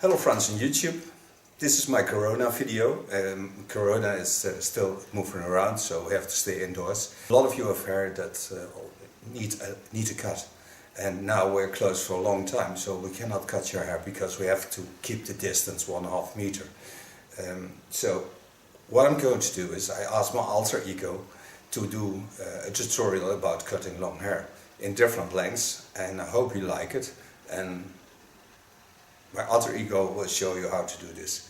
Hello friends on YouTube, this is my Corona video. Corona is still moving around, so we have to stay indoors. A lot of you have heard that need a cut, and now we're closed for a long time, so we cannot cut your hair because we have to keep the distance 1.5 meter. So what I'm going to do is I asked my alter ego to do a tutorial about cutting long hair in different lengths, and I hope you like it. And my alter ego will show you how to do this.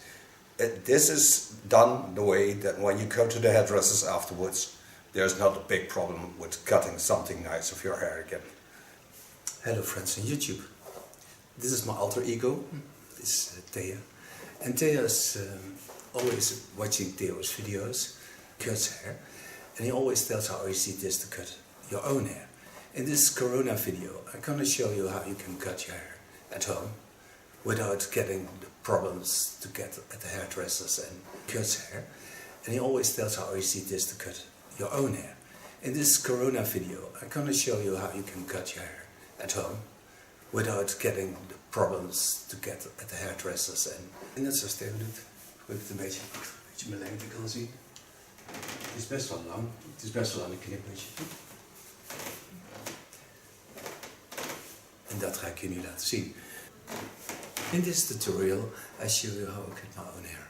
This is done the way that when you go to the hairdressers afterwards, there's not a big problem with cutting something nice of your hair again. Hello friends on YouTube. This is my alter ego. This is Theo. And Theo is always watching Theo's videos, cuts hair. And he always tells how easy it is to cut your own hair. In this Corona video, I'm going to show you how you can cut your hair at home without getting the problems to get at the hairdressers and cuts hair. And he always tells how easy it is to cut your own hair. In this Corona video, I'm going to show you how you can cut your hair at home without getting the problems to get at de hairdressers. En net zoals Theo doet, gooi ik het een beetje mijn lengte kan zien. Het is best wel lang, het is best wel aan een knippertje. En dat ga ik je nu laten zien. In this tutorial, I show you how I cut my own hair.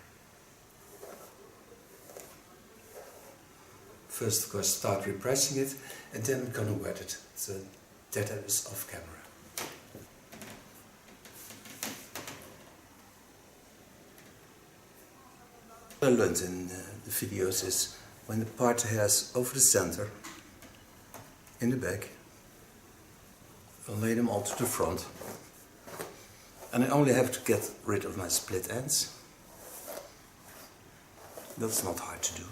First, of course, start repressing it, and then I'm gonna wet it. So that is off camera. What I learned in the videos is when the part hairs over the center, in the back, I'll lay them all to the front. And I only have to get rid of my split ends. That's not hard to do.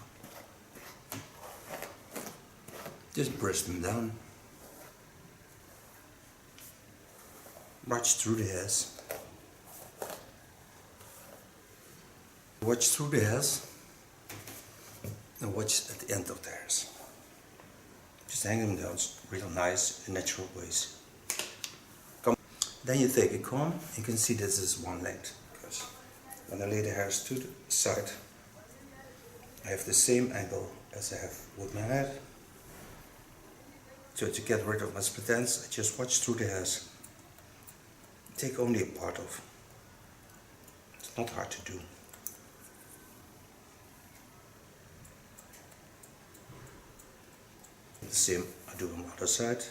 Just brush them down. Watch through the hairs. Watch through the hairs. And watch at the end of the hairs. Just hang them down real nice in natural ways. Then you take a comb. You can see this is one length, because when I lay the hairs to the side, I have the same angle as I have with my head. So to get rid of my split ends, I just watch through the hairs. Take only a part off. It's not hard to do. The same I do on the other side.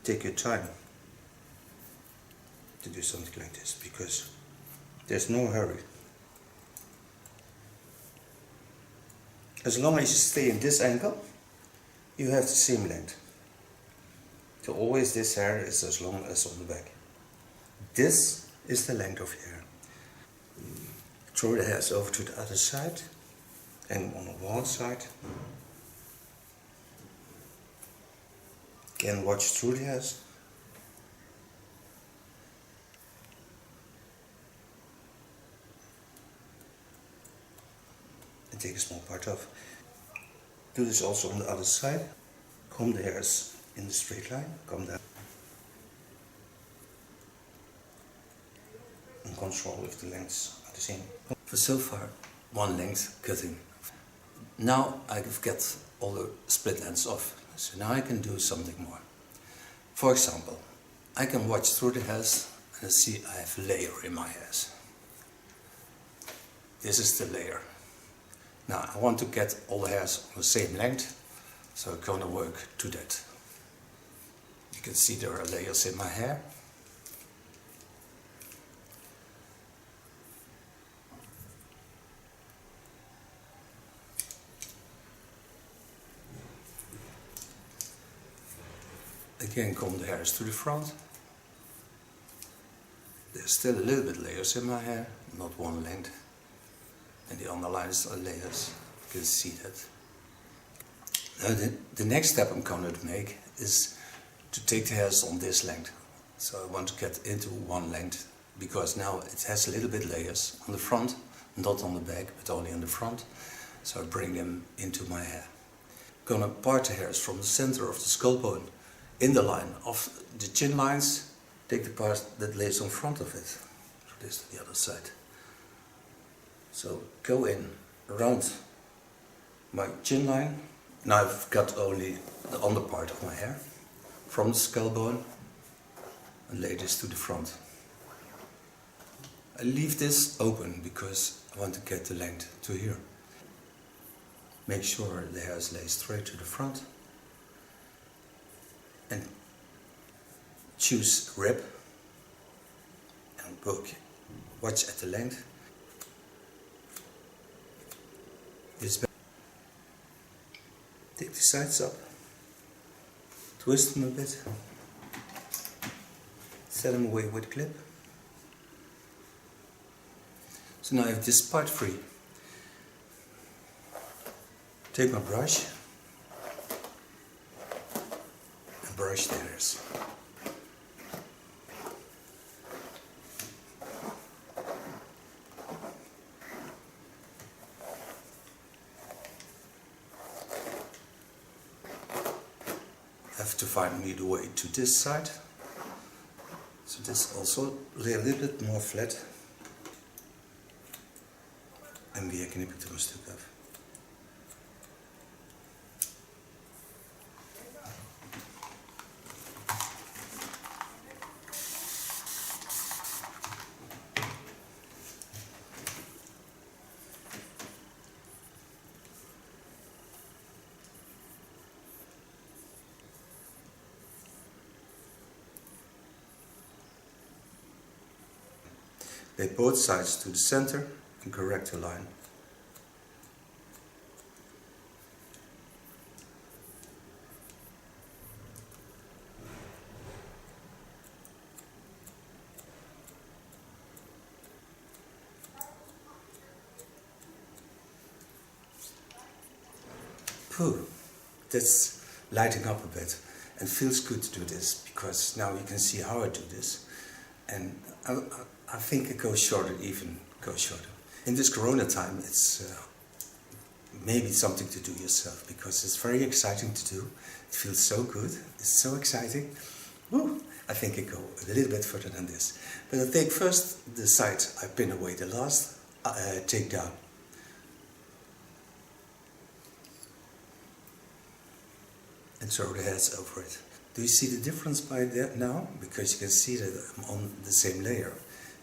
Take your time to do something like this, because there's no hurry. As long as you stay in this angle, you have the same length. So always this hair is as long as on the back. This is the length of your hair. Throw the hairs over to the other side and on one side. Again, watch through the hairs. And take a small part off. Do this also on the other side. Comb the hairs in the straight line. Come down. And control if the lengths are the same. For so far, one length cutting. Now I've got all the split ends off. So now I can do something more. For example, I can watch through the hairs and see I have a layer in my hairs. This is the layer. Now I want to get all the hairs on the same length, so I'm going to work to that. You can see there are layers in my hair. Again, comb the hairs to the front. There's still a little bit layers in my hair, not one length. And the underlines are layers, you can see that. Now the next step I'm going to make is to take the hairs on this length. So I want to get into one length, because now it has a little bit layers on the front, not on the back, but only on the front. So I bring them into my hair. I'm going to part the hairs from the center of the skull bone in the line of the chin lines, take the part that lays on front of it. So this to the other side. So go in around my chin line. Now I've got only the under part of my hair from the skull bone and lay this to the front. I leave this open because I want to get the length to here. Make sure the hairs lay straight to the front and choose rib and watch at the length. Take the sides up, twist them a bit, set them away with a clip. So now I have this part free. Take my brush and brush the hairs. Have to find me the way to this side. So this also lay a little bit more flat. En weer knip ik er een stuk af. Lay both sides to the center and correct the line. Phew, that's lighting up a bit and feels good to do this because now you can see how I do this, and I think it goes shorter, even goes shorter. In this Corona time, it's maybe something to do yourself because it's very exciting to do. It feels so good, it's so exciting. Woo! I think it go a little bit further than this. But I take first the side I pin away the last, take down. And throw the hairs over it. Do you see the difference by that now? Because you can see that I'm on the same layer.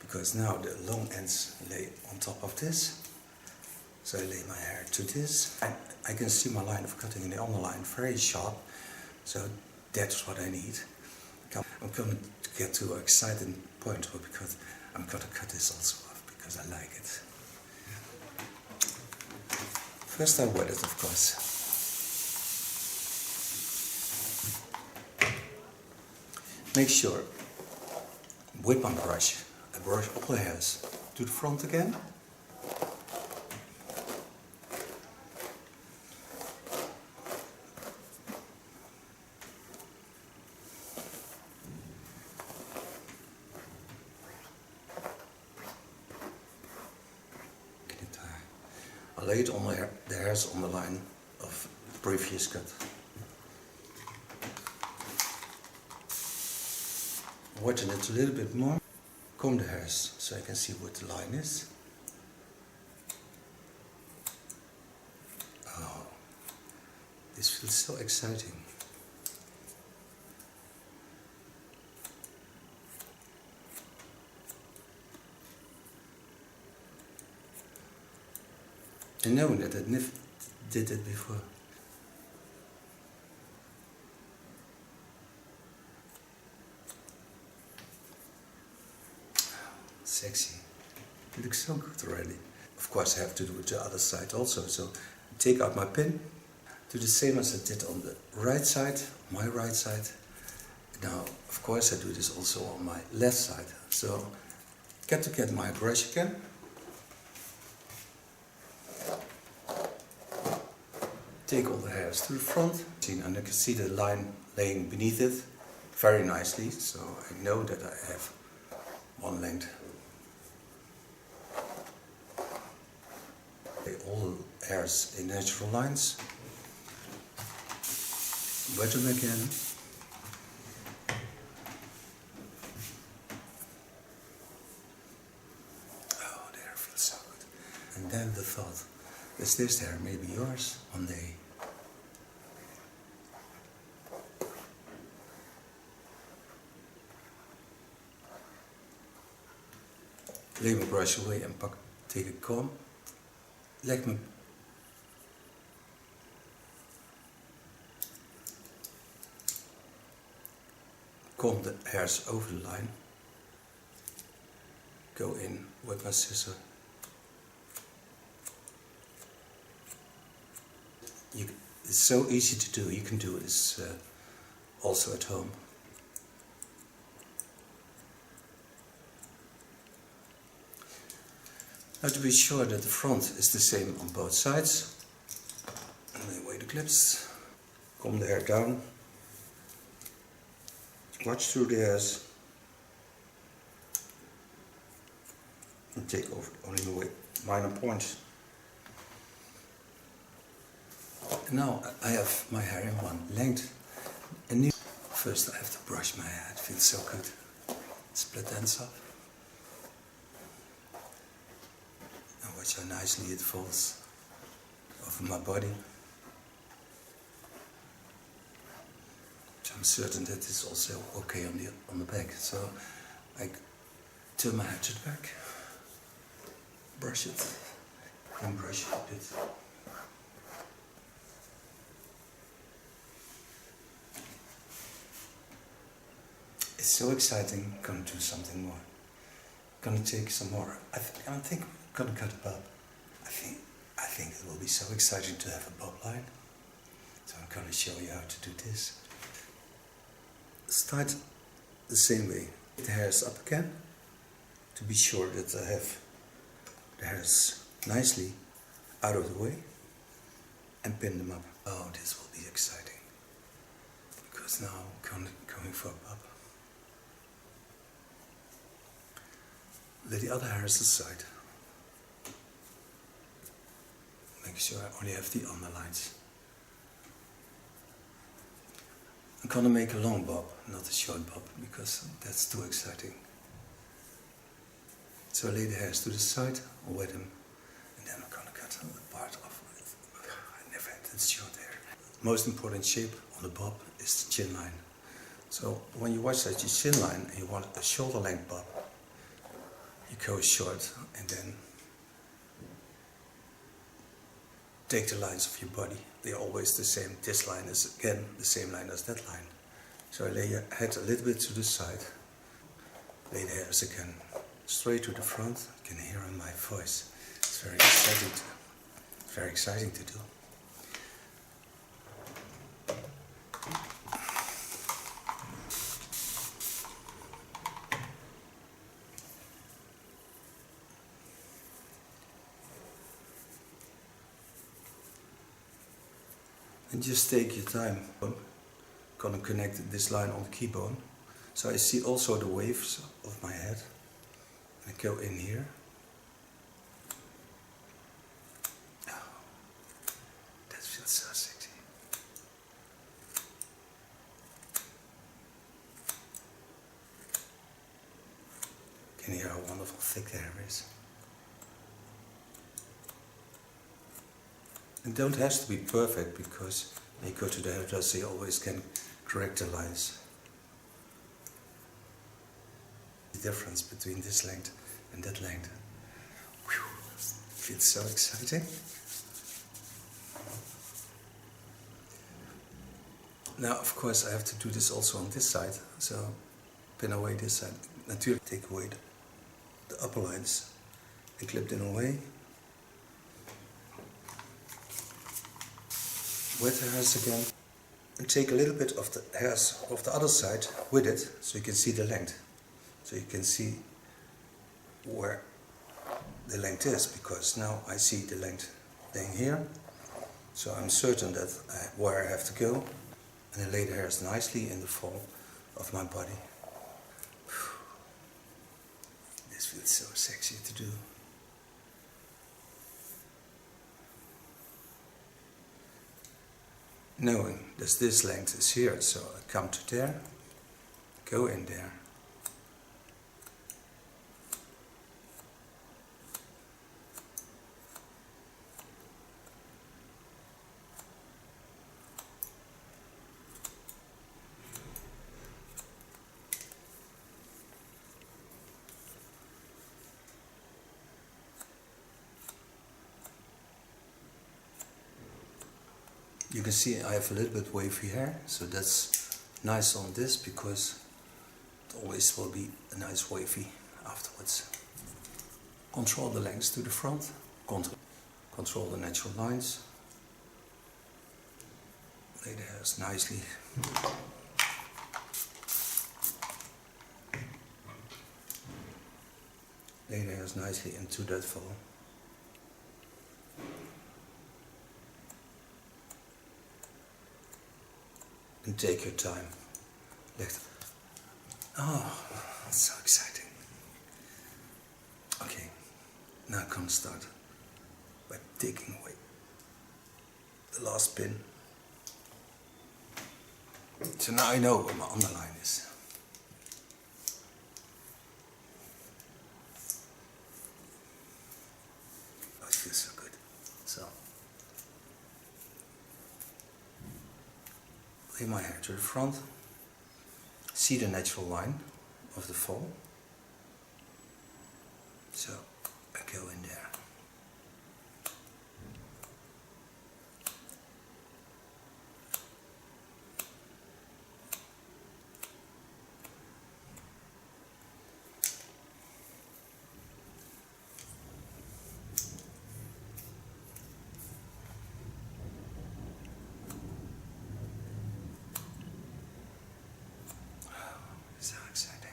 Because now the long ends lay on top of this. So I lay my hair to this. I can see my line of cutting in the underline very sharp. So that's what I need. I'm going to get to an exciting point because I'm going to cut this also off because I like it. First I wet it, of course. Make sure, with my brush, I brush all the hairs to the front again. I lay it on the hairs on the line of the previous cut. Widen it a little bit more. Comb the hairs so I can see what the line is. Oh, this feels so exciting. I know that I never did it before. Sexy. It looks so good already. Of course I have to do it the other side also. So take out my pin, do the same as I did on the right side, my right side. Now of course I do this also on my left side. So get my brush again. Take all the hairs to the front. And I can see the line laying beneath it very nicely. So I know that I have one length. All the hairs in natural lines. Wet them again. And then the thought, is this hair maybe yours one day? Lay mijn brush away en take a comb. Leg me comb the hairs over the line. Go in with my scissor. It's so easy to do. You can do this also at home. Now to be sure that the front is the same on both sides, lay away the clips, comb the hair down, watch through the hairs, and take over only away minor points. And now I have my hair in one length. And first I have to brush my hair, it feels so good. Split ends up. And watch how nicely it falls over my body. So I'm certain that it's also okay on the back. So I turn my hair to the back, brush it, and brush it a bit. It's so exciting. I'm gonna do something more. I'm gonna take some more. I think I'm gonna cut a bob. I think it will be so exciting to have a bob line. So I'm gonna show you how to do this. Start the same way. The hairs up again, to be sure that I have the hairs nicely out of the way, and pin them up. Oh, this will be exciting, because now I'm going for a bob. Lay the other hairs aside. Make sure I only have the underlines. I'm gonna make a long bob, not a short bob, because that's too exciting. So I lay the hairs to the side, I'll wet them, and then I'm gonna cut a part off. I never had this short hair. The most important shape on the bob is the chin line. So when you watch that your chin line and you want a shoulder length bob, you go short and then take the lines of your body. They're always the same. This line is again the same line as that line. So I lay your head a little bit to the side. Lay the hairs again straight to the front. You can hear in my voice. It's very exciting to do. And just take your time. I'm gonna connect this line on the key bone. So I see also the waves of my head. I go in here. Oh, that feels so sexy. Can you hear how wonderful thick the hair is? It don't have to be perfect, because when you go to the hairdresser you always can correct the lines. The difference between this length and that length. Whew, feels so exciting. Now of course I have to do this also on this side, so pin away this side. Naturally take away the upper lines and clip them away. Wet the hairs again, and take a little bit of the hairs of the other side with it, so you can see the length. So you can see where the length is, because now I see the length thing here. So I'm certain that where I have to go, and I lay the hairs nicely in the fall of my body. This feels so sexy to do. Knowing that this length is here, so I come to there, go in there, You can see I have a little bit wavy hair, so that's nice on this because it always will be a nice wavy afterwards. Control the length to the front, control the natural lines. Lay the hairs nicely. Lay the hairs nicely into that follow. And take your time. Oh, that's so exciting. Okay, now I'm gonna start by taking away the last pin. So now I know where my underline is. Oh, it feels so good. So, lay my hair to the front. See the natural line of the fall. So, I go in there. So exciting.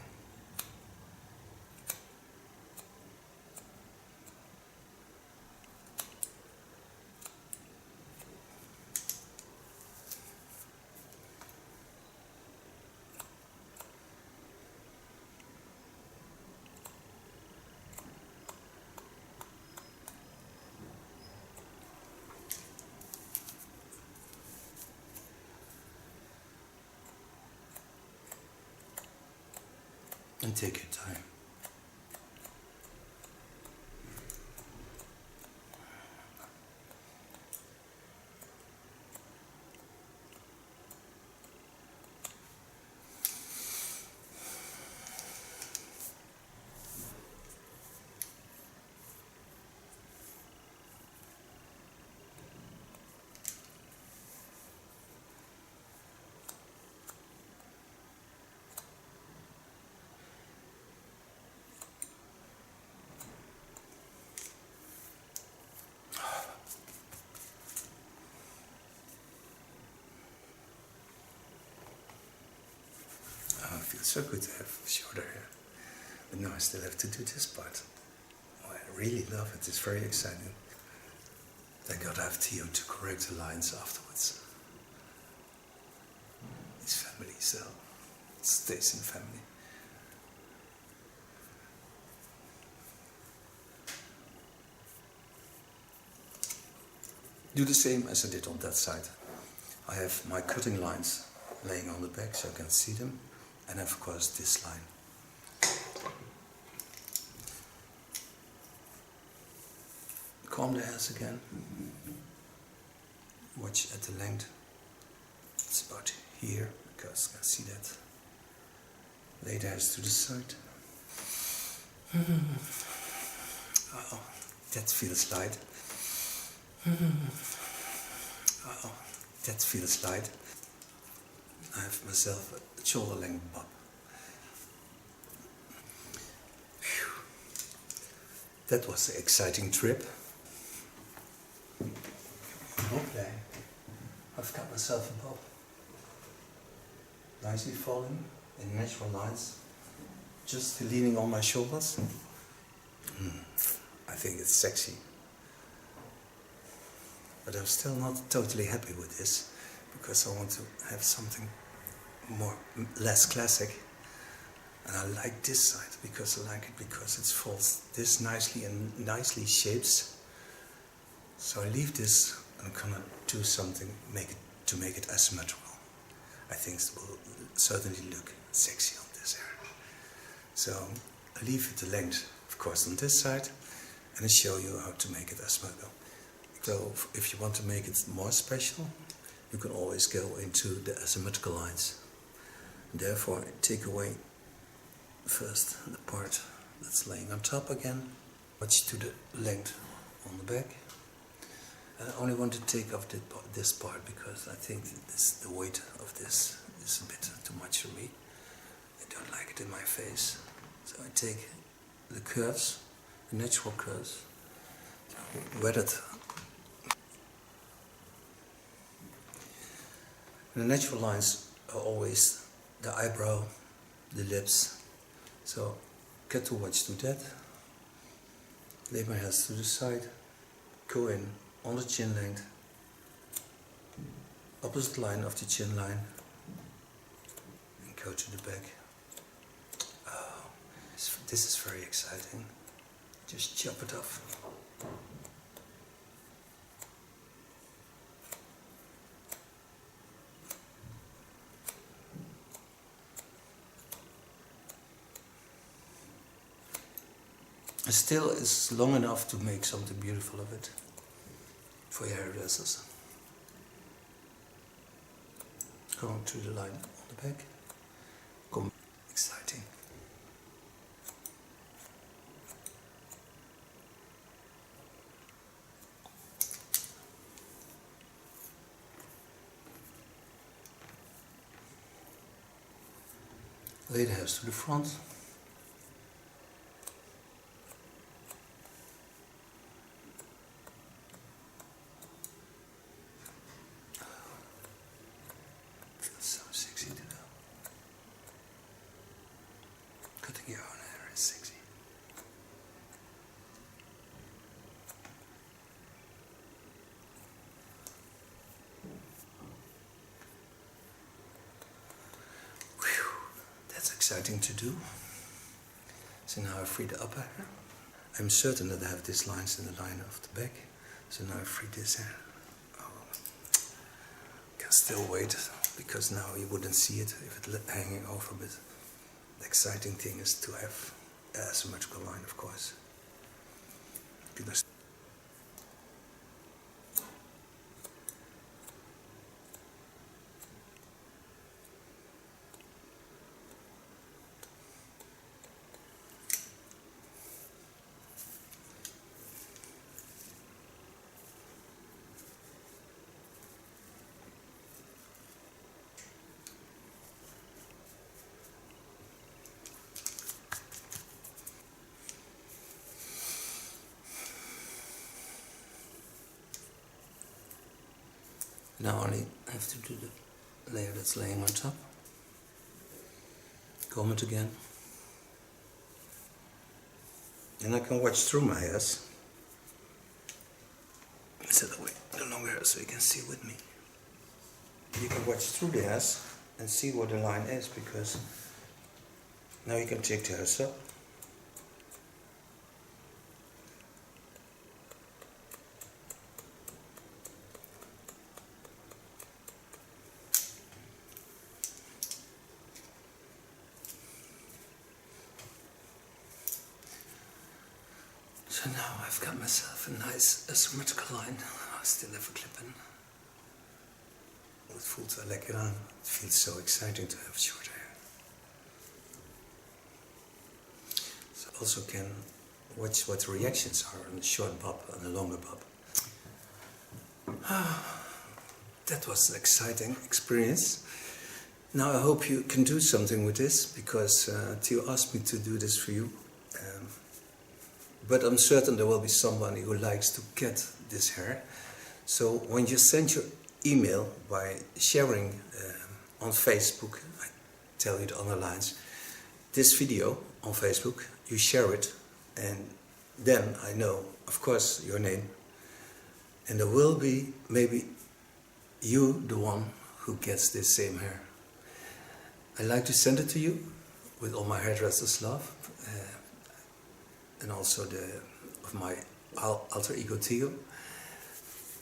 And take your time. Oh, it feels so good to have shorter hair. But now I still have to do this part. Oh, I really love it. It's very exciting. I gotta have Theo to correct the lines afterwards. He's family, so it stays in family. Do the same as I did on that side. I have my cutting lines laying on the back so I can see them, and of course this line. Comb the hairs again. Watch at the length. It's about here because I can see that. Lay the hairs to the side. Oh, that feels light. Oh, that feels light. I have myself a shoulder length bob. Whew. That was an exciting trip. Okay, I've got myself a bob. Nicely falling in natural lines, just leaning on my shoulders. I think it's sexy. But I'm still not totally happy with this, because I want to have something less classic. And I like this side because I like it because it folds this nicely and nicely shapes. So I leave this and I'm gonna do something to make it asymmetrical. I think it will certainly look sexy on this hair. So I leave it the length, of course, on this side, and I show you how to make it asymmetrical. So if you want to make it more special, you can always go into the asymmetrical lines. Therefore, take away first the part that's laying on top again. Watch to the length on the back. I only want to take off this part because I think the weight of this is a bit too much for me. I don't like it in my face. So I take the curves, the natural curves, wet it. The natural lines are always the eyebrow, the lips. So get towards to that. Lay my hands to the side, go in on the chin length, opposite line of the chin line, and go to the back. Oh, this is very exciting. Just chop it off. Still is long enough to make something beautiful of it for your hairdressers. Going through the line on the back. Exciting. Lay the hairs to the front. Your own hair is sexy. Whew, that's exciting to do. So now I free the upper hair. I'm certain that I have these lines in the line of the back. So now I free this hair. Oh, can still wait because now you wouldn't see it if it's hanging over a bit. The exciting thing is to have a symmetrical line, of course. Goodness. Now I only have to do the layer that's laying on top. Comb it again. And I can watch through my hairs. Set away the longer hair so you can see with me. You can watch through the hairs and see what the line is, because now you can take the hairs up. So now I've got myself a nice symmetrical line. I still have a clip in. Het voelt wel lekker aan. It feels so exciting to have short hair. So also can watch what the reactions are on the short bob and the longer bob. That was an exciting experience. Now I hope you can do something with this, because Theo asked me to do this for you. But I'm certain there will be somebody who likes to get this hair. So when you send your email by sharing on Facebook, I tell you the underlines, this video on Facebook, you share it, and then I know, of course, your name. And there will be maybe you, the one who gets this same hair. I like to send it to you with all my hairdressers' love. And also of my alter ego Theo.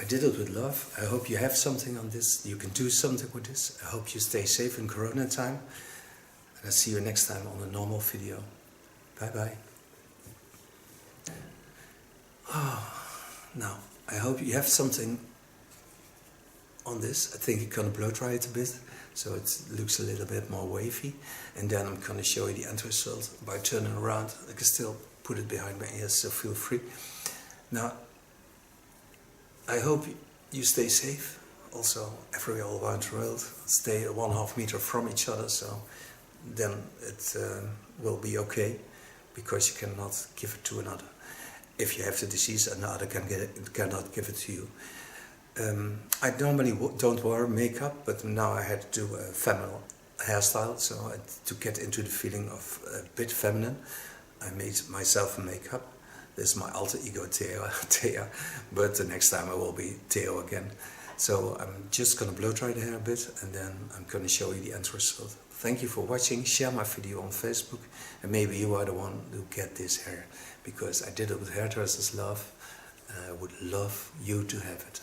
I did it with love. I hope you have something on this. You can do something with this. I hope you stay safe in Corona time. And I'll see you next time on a normal video. Bye bye. Now, I hope you have something on this. I think you're going to blow dry it a bit, so it looks a little bit more wavy. And then I'm going to show you the end result by turning around. I can still put it behind my ears, so feel free. Now, I hope you stay safe. Also, everywhere all around the world, stay 1.5 meter from each other, so then it will be okay, because you cannot give it to another. If you have the disease, another cannot give it to you. I normally don't wear makeup, but now I had to do a feminine hairstyle, so to get into the feeling of a bit feminine, I made myself a makeup. This is my alter ego, Theo, but the next time I will be Theo again. So I'm just gonna blow dry the hair a bit, and then I'm gonna show you the end result. Thank you for watching. Share my video on Facebook, and maybe you are the one who get this hair, because I did it with Hairdressers Love, and I would love you to have it.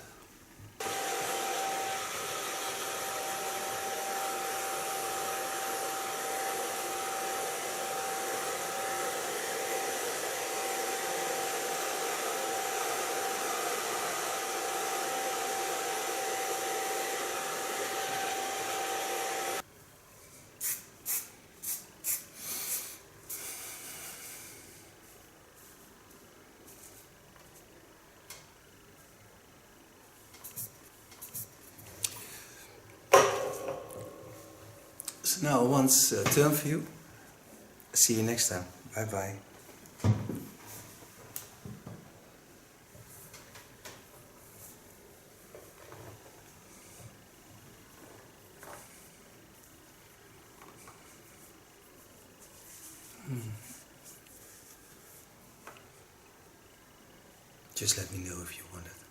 So now once turn for you. See you next time. Bye bye. Just let me know if you want it.